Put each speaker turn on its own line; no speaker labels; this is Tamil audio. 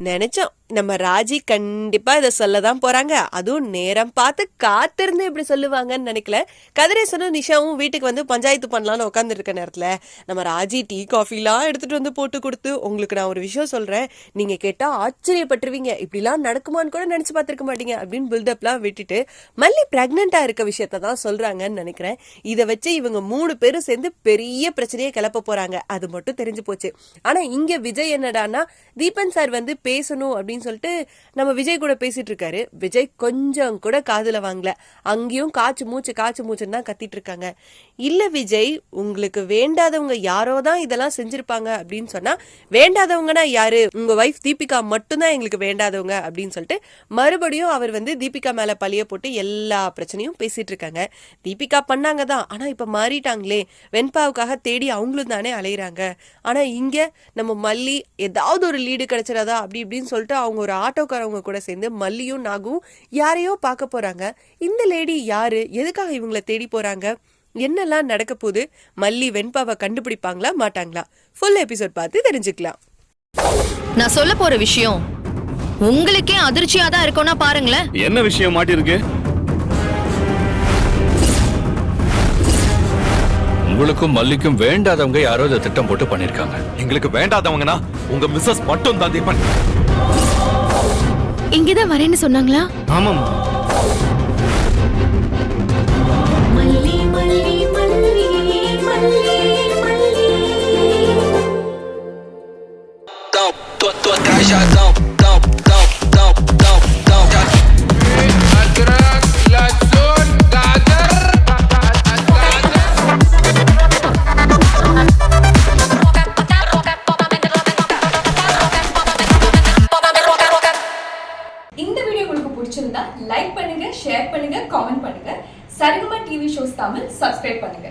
நினைச்சோம் நம்ம ராஜி கண்டிப்பா இதை சொல்லதான் போறாங்க, அதுவும் நேரம் பார்த்து காத்திருந்து இப்படி சொல்லுவாங்கன்னு நினைக்கல. கதிரேசனும் நிஷாவும் வீட்டுக்கு வந்து பஞ்சாயத்து பண்ணலான்னு உட்காந்துட்டு இருக்க நேரத்துல நம்ம ராஜி டீ காஃபிலாம் எடுத்துட்டு வந்து போட்டு கொடுத்து, உங்களுக்கு நான் ஒரு விஷயம் சொல்றேன், நீங்க கேட்டா ஆச்சரியப்பட்டுருவீங்க, இப்படிலாம் நடக்குமான்னு கூட நினைச்சு பார்த்திருக்க மாட்டீங்க அப்படின்னு பில்டப்லாம் விட்டுட்டு மல்லி பிரெக்னெண்டா இருக்க விஷயத்த தான் சொல்றாங்கன்னு நினைக்கிறேன். இதை வச்சு இவங்க 3 பேரும் சேர்ந்து பெரிய பிரச்சனையை கிளப்ப போறாங்க, அது மட்டும் தெரிஞ்சு போச்சு. ஆனா இங்க விஜய் என்னடானா தீபன் சார் வந்து பேசணும் அப்படின்னு சொல்லிட்டு நம்ம விஜய் கூட பேசிட்டு இருக்காரு. விஜய் கொஞ்சம் கூட காதுல வாங்கல, அங்கேயும் காச்சு மூச்சுன்னு தான் கத்திட்டு இருக்காங்க. இல்ல விஜய், உங்களுக்கு வேண்டாதவங்க யாரோ தான் இதெல்லாம் செஞ்சிருப்பாங்க அப்படின்னு சொன்னா, வேண்டாதவங்கன்னா யாரு, உங்க வைஃப் தீபிகா மட்டும்தான் எங்களுக்கு வேண்டாதவங்க அப்படின்னு சொல்லிட்டு மறுபடியும் அவர் வந்து தீபிகா மேல பழிய போட்டு எல்லா பிரச்சனையும் பேசிட்டு இருக்காங்க. தீபிகா பண்ணாங்க தான், ஆனா இப்ப மாறிட்டாங்களே, வெண்பாவுக்காக தேடி அவங்களும் தானே அலையிறாங்க. ஆனா இங்க நம்ம மல்லி ஏதாவது ஒரு லீடு கிடைச்சிடாதா அப்படி இப்படின்னு சொல்லிட்டு அவங்க ஒரு ஆட்டோக்காரவங்க கூட சேர்ந்து மல்லியும் நாகும் யாரையோ பார்க்க போறாங்க. இந்த லேடி யாரு, எதுக்காக இவங்களை தேடி போறாங்க, என்னெல்லாம் நடக்க போகுது, மல்லி வெண்பாவை கண்டுபிடிப்பாங்களா மாட்டாங்களா, ஃபுல் எபிசோட் பார்த்து தெரிஞ்சுக்கலாம்.
நான் சொல்ல போற விஷயம் உங்களுக்கே அதிர்ச்சியா தான் இருக்கும்னா பாருங்களேன்.
என்ன விஷயம் மாட்டி இருக்கு?
உங்களுக்கும் மல்லிக்கும் வேண்டாதவங்க யாரோ இதை திட்டம் போட்டு பண்ணிருக்காங்க.
எங்களுக்கு வேண்டாதவங்கன்னா உங்க மிஸ்ஸஸ் மட்டும் தான் தீபன்.
இங்கதான் வரேன்னு சொன்னாங்களா?
ஆமாம்.
லைக் பண்ணுங்க, ஷேர் பண்ணுங்க, கமெண்ட் பண்ணுங்க. Saregama TV shows Tamil subscribe பண்ணுங்க.